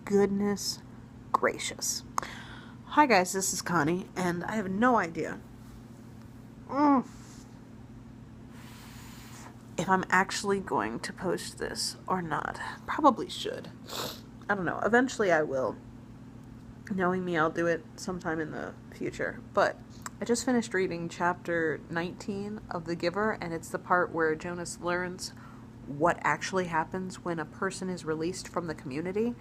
goodness gracious. Hi guys, this is Connie, and I have no idea if I'm actually going to post this or not. Probably should. I don't know. Eventually I will. Knowing me, I'll do it sometime in the future. But I just finished reading chapter 19 of The Giver, and it's the part where Jonas learns what actually happens when a person is released from the community.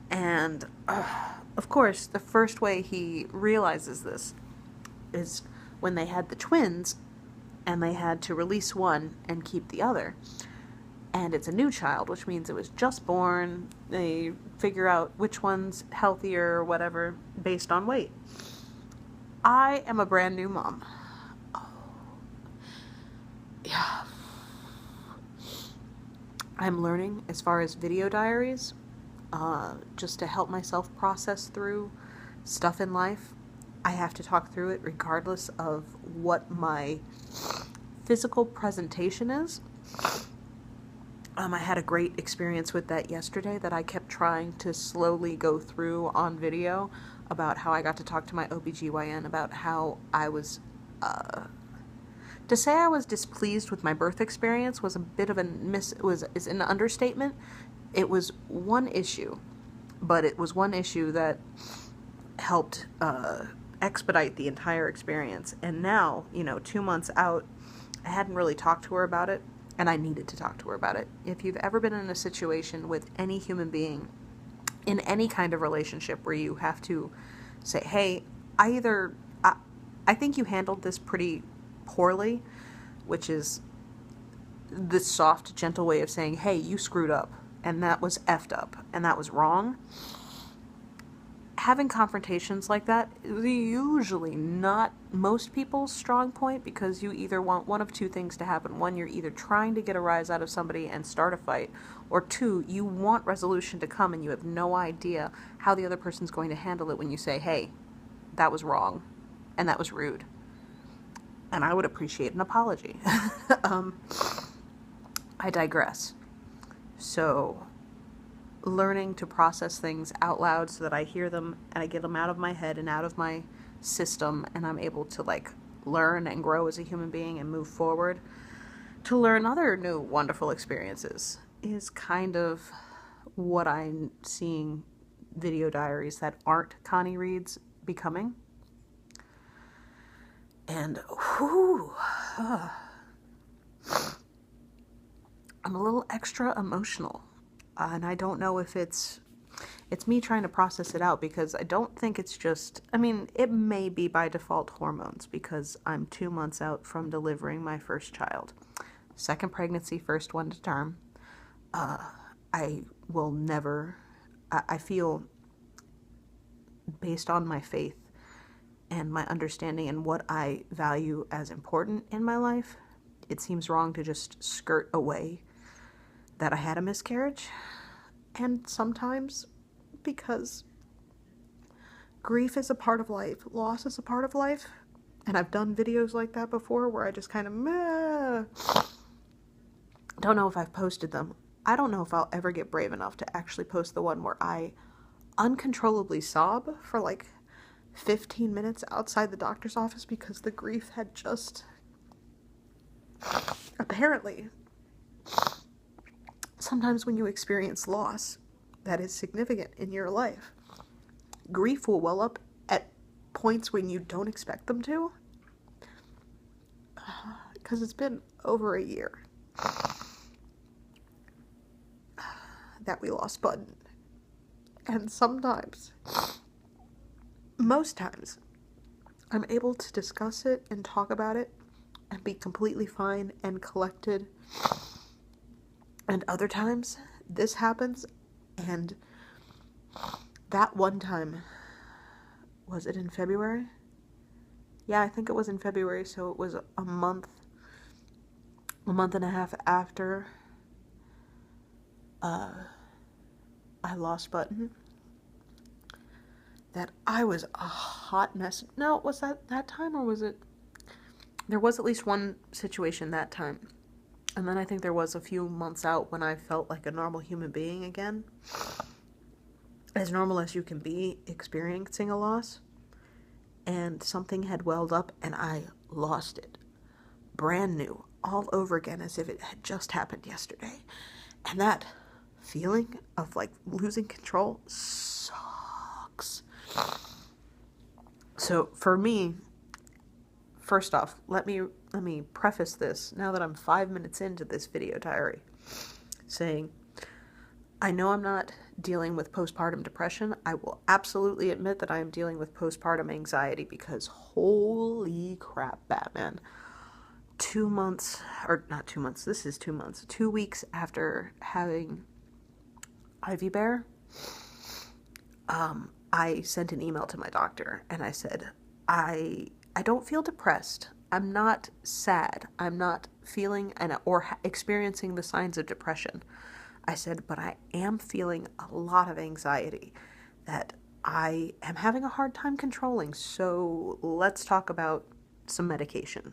And, of course, the first way he realizes this is when they had the twins, and they had to release one and keep the other. And it's a new child, which means it was just born. They figure out which one's healthier or whatever based on weight. I am a brand new mom. Oh. Yeah. I'm learning as far as video diaries, just to help myself process through stuff in life. I have to talk through it regardless of what my physical presentation is. I had a great experience with that yesterday that I kept trying to slowly go through on video about how I got to talk to my OBGYN about how I was, to say I was displeased with my birth experience was a bit of is an understatement. It was one issue, but it was one issue that helped, expedite the entire experience. And now, 2 months out, I hadn't really talked to her about it. And I needed to talk to her about it. If you've ever been in a situation with any human being, in any kind of relationship where you have to say, hey, I think you handled this pretty poorly, which is the soft, gentle way of saying, hey, you screwed up, and that was effed up, and that was wrong. Having confrontations like that is usually not most people's strong point, because you either want one of two things to happen. One, you're either trying to get a rise out of somebody and start a fight, or two, you want resolution to come and you have no idea how the other person's going to handle it when you say, hey, that was wrong and that was rude. And I would appreciate an apology. I digress. So, learning to process things out loud so that I hear them and I get them out of my head and out of my system, and I'm able to learn and grow as a human being and move forward to learn other new wonderful experiences is kind of what I'm seeing video diaries that aren't Connie reads becoming. And I'm a little extra emotional. And I don't know if it's me trying to process it out, because I don't think it's just, it may be by default hormones, because I'm 2 months out from delivering my first child. Second pregnancy, first one to term. I feel, based on my faith and my understanding and what I value as important in my life, it seems wrong to just skirt away that I had a miscarriage. And sometimes, because grief is a part of life, loss is a part of life, and I've done videos like that before where I just kind of don't know if I've posted them. I don't know if I'll ever get brave enough to actually post the one where I uncontrollably sob for 15 minutes outside the doctor's office because the grief had just, apparently, sometimes when you experience loss that is significant in your life, grief will well up at points when you don't expect them to. Because it's been over a year that we lost Button. And sometimes, most times, I'm able to discuss it and talk about it and be completely fine and collected. And other times, this happens, and that one time, was it in February? Yeah, I think it was in February, so it was a month and a half after I lost Button, that I was a hot mess. No, was that time, or was it? There was at least one situation that time. And then I think there was a few months out when I felt like a normal human being again. as normal as you can be experiencing a loss, and something had welled up and I lost it. Brand new, all over again, as if it had just happened yesterday. And that feeling of like losing control sucks. So for me, first off, let me preface this now that I'm 5 minutes into this video diary, saying I know I'm not dealing with postpartum depression. I will absolutely admit that I am dealing with postpartum anxiety, because holy crap, Batman. 2 months, or not 2 months, this is 2 months, 2 weeks after having Ivy Bear, I sent an email to my doctor and I said, I don't feel depressed. I'm not sad. I'm not feeling or experiencing the signs of depression. I said, but I am feeling a lot of anxiety that I am having a hard time controlling. So let's talk about some medication.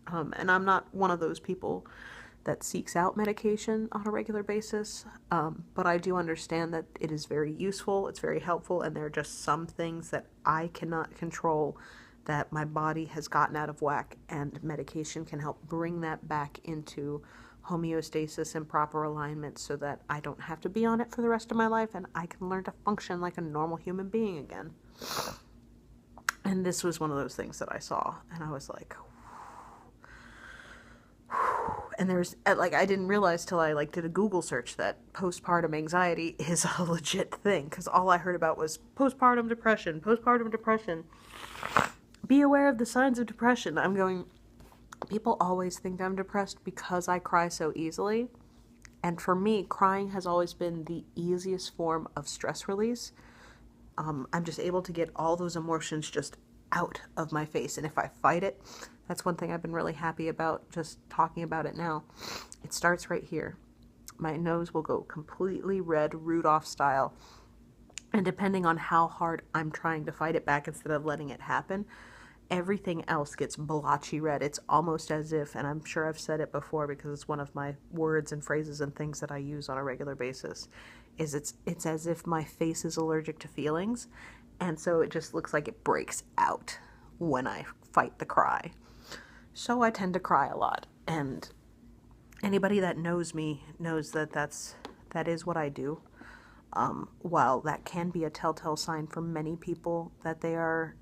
And I'm not one of those people that seeks out medication on a regular basis, but I do understand that it is very useful, it's very helpful, and there are just some things that I cannot control that my body has gotten out of whack, and medication can help bring that back into homeostasis and proper alignment so that I don't have to be on it for the rest of my life and I can learn to function like a normal human being again. And this was one of those things that I saw, and I was like, and there's, like, I didn't realize till I, like, did a Google search that postpartum anxiety is a legit thing, because all I heard about was postpartum depression, be aware of the signs of depression. I'm going, people always think I'm depressed because I cry so easily, and for me, crying has always been the easiest form of stress release. I'm just able to get all those emotions just out of my face, and if I fight it, that's one thing I've been really happy about just talking about it now. It starts right here. My nose will go completely red, Rudolph style, and depending on how hard I'm trying to fight it back instead of letting it happen, everything else gets blotchy red. It's almost as if, and I'm sure I've said it before because it's one of my words and phrases and things that I use on a regular basis, is it's as if my face is allergic to feelings, and so it just looks like it breaks out when I fight the cry. So I tend to cry a lot, and anybody that knows me knows that that is what I do. While that can be a telltale sign for many people that they are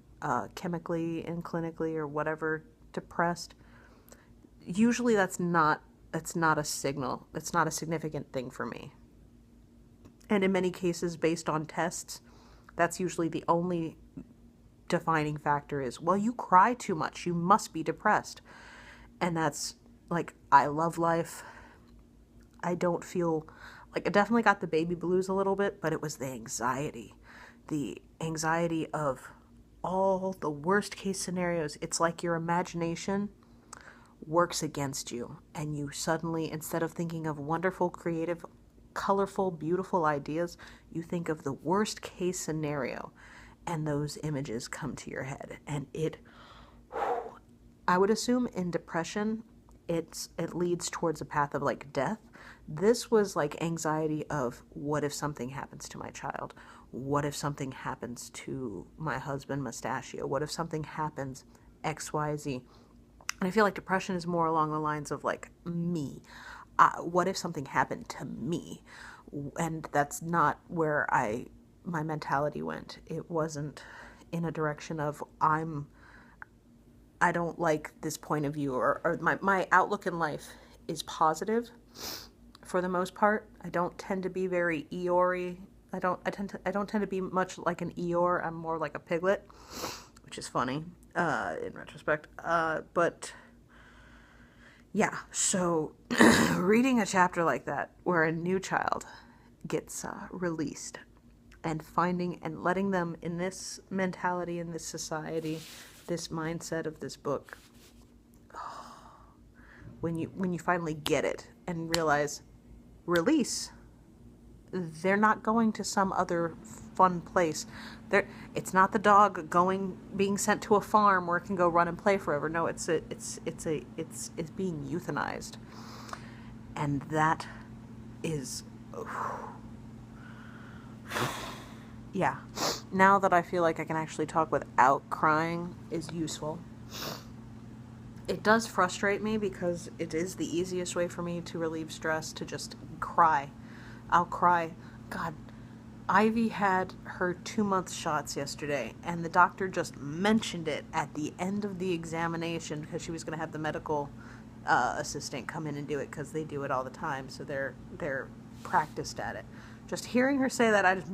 chemically and clinically or whatever depressed, usually that's not a signal. It's not a significant thing for me. And in many cases, based on tests, that's usually the only defining factor is, well, you cry too much, you must be depressed. And that's like, I love life. I don't feel like, I definitely got the baby blues a little bit, but it was the anxiety of all the worst case scenarios. It's like your imagination works against you, and you suddenly, instead of thinking of wonderful, creative, colorful, beautiful ideas, you think of the worst case scenario, and those images come to your head, and I would assume in depression, it leads towards a path of like death. This was like anxiety of, what if something happens to my child? What if something happens to my husband, Mustachio? What if something happens XYZ? And I feel like depression is more along the lines of like me. What if something happened to me? And that's not where my mentality went. It wasn't in a direction of I don't like this point of view, or my outlook in life is positive for the most part. I don't tend to be very Eeyore. I don't tend to be much like an Eeyore. I'm more like a piglet, which is funny in retrospect. But yeah, so reading a chapter like that where a new child gets released, and finding and letting them in this mentality, in this society, this mindset of this book, when you finally get it and realize, release, they're not going to some other fun place. It's not the dog being sent to a farm where it can go run and play forever. No, it's being euthanized, and that is yeah, now that I feel like I can actually talk without crying is useful. It does frustrate me because it is the easiest way for me to relieve stress, to just cry. I'll cry. God, Ivy had her 2-month shots yesterday, and the doctor just mentioned it at the end of the examination because she was going to have the medical assistant come in and do it because they do it all the time, so they're practiced at it. Just hearing her say that, I just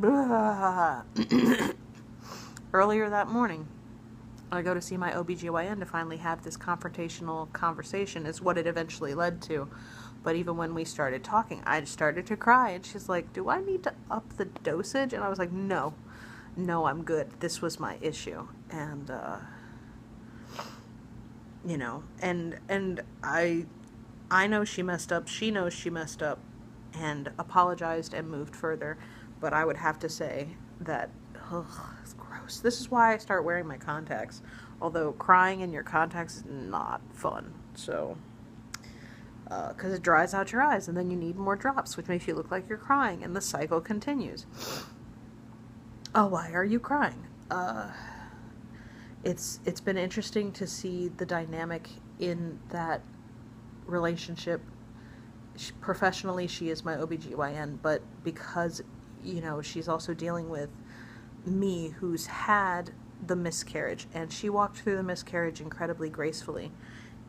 earlier that morning, I go to see my OBGYN to finally have this confrontational conversation, is what it eventually led to. But even when we started talking, I just started to cry, and she's like, do I need to up the dosage? And I was like, no, I'm good. This was my issue. And, you know, and I know she messed up. She knows she messed up and apologized and moved further. But I would have to say that, it's gross. This is why I start wearing my contacts. Although crying in your contacts is not fun. So, because it dries out your eyes, and then you need more drops, which makes you look like you're crying, and the cycle continues. Oh, why are you crying? It's been interesting to see the dynamic in that relationship. Professionally, she is my OBGYN, but because, you know, she's also dealing with me, who's had the miscarriage, and she walked through the miscarriage incredibly gracefully,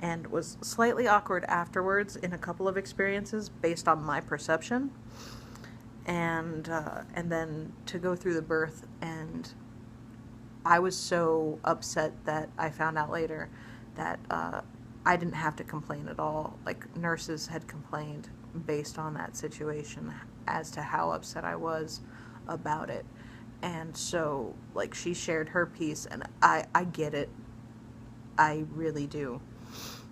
and was slightly awkward afterwards in a couple of experiences based on my perception, and then to go through the birth, and I was so upset that I found out later that I didn't have to complain at all. Like, nurses had complained based on that situation as to how upset I was about it. And so, like, she shared her piece, and I get it. I really do.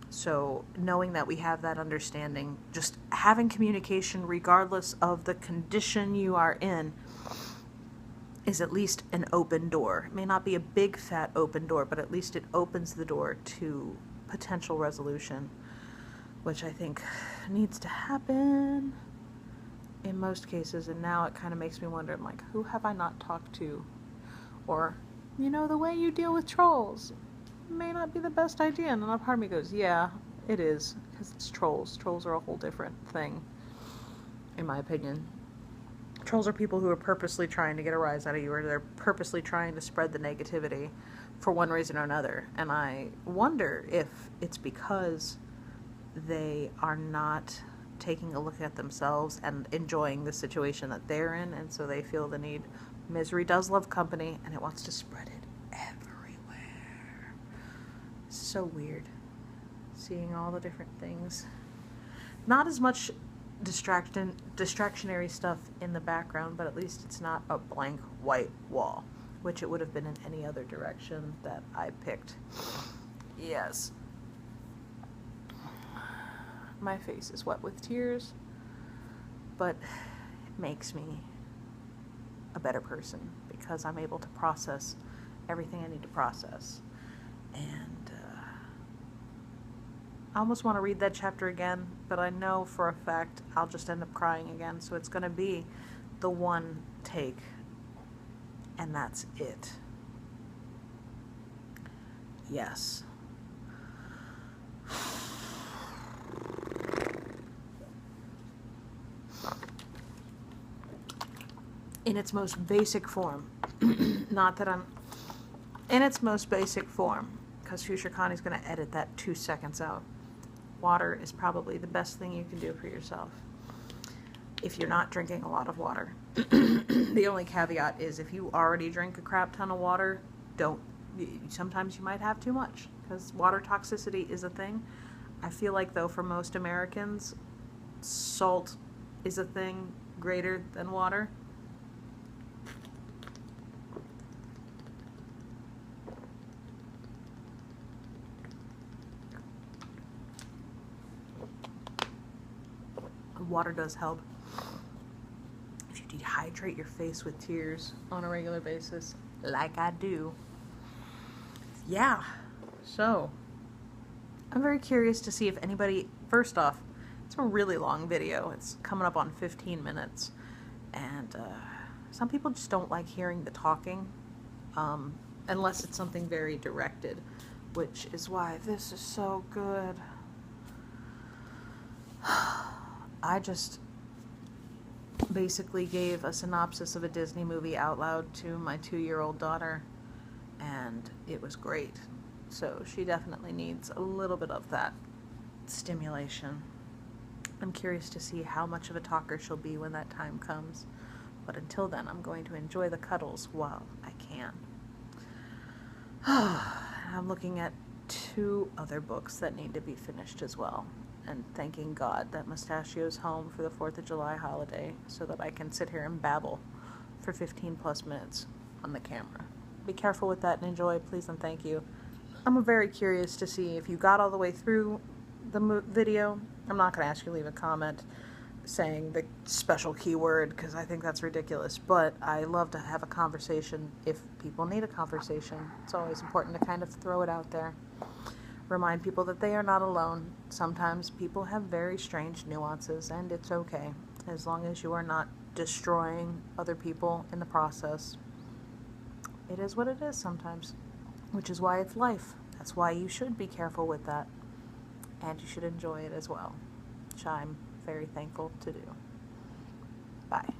So, knowing that we have that understanding, just having communication regardless of the condition you are in, is at least an open door. It may not be a big, fat open door, but at least it opens the door to potential resolution, which I think needs to happen in most cases. And now it kind of makes me wonder, I'm like, who have I not talked to? Or, you know, the way you deal with trolls may not be the best idea. And then a part of me goes, yeah, it is, because it's trolls. Trolls are a whole different thing, in my opinion. Trolls are people who are purposely trying to get a rise out of you, or they're purposely trying to spread the negativity for one reason or another. And I wonder if it's because they are not taking a look at themselves and enjoying the situation that they're in, and so they feel the need. Misery does love company, and it wants to spread it everywhere. It's so weird seeing all the different things. Not as much distractionary stuff in the background, but at least it's not a blank white wall, which it would have been in any other direction that I picked. Yes. My face is wet with tears, but it makes me a better person because I'm able to process everything I need to process. And I almost want to read that chapter again, but I know for a fact I'll just end up crying again, so it's going to be the one take, and that's it. Yes. In its most basic form. Not that I'm... In its most basic form, because future Connie's going to edit that 2 seconds out. Water is probably the best thing you can do for yourself if you're not drinking a lot of water. The only caveat is if you already drink a crap ton of water, sometimes you might have too much, because water toxicity is a thing. I feel like, though, for most Americans, salt is a thing greater than water. Water does help. If you dehydrate your face with tears on a regular basis, like I do. Yeah. So, I'm very curious to see if anybody... First off, it's a really long video. It's coming up on 15 minutes. And Some people just don't like hearing the talking, unless it's something very directed, which is why this is so good. I just basically gave a synopsis of a Disney movie out loud to my 2-year-old daughter, and it was great. So she definitely needs a little bit of that stimulation. I'm curious to see how much of a talker she'll be when that time comes. But until then, I'm going to enjoy the cuddles while I can. I'm looking at 2 other books that need to be finished as well, and thanking God that Mustachio's home for the 4th of July holiday so that I can sit here and babble for 15 plus minutes on the camera. Be careful with that and enjoy, please and thank you. I'm very curious to see if you got all the way through the video. I'm not going to ask you to leave a comment saying the special keyword because I think that's ridiculous, but I love to have a conversation if people need a conversation. It's always important to kind of throw it out there. Remind people that they are not alone. Sometimes people have very strange nuances, and it's okay as long as you are not destroying other people in the process. It is what it is sometimes, which is why it's life. That's why you should be careful with that, and you should enjoy it as well, which I'm very thankful to do. Bye.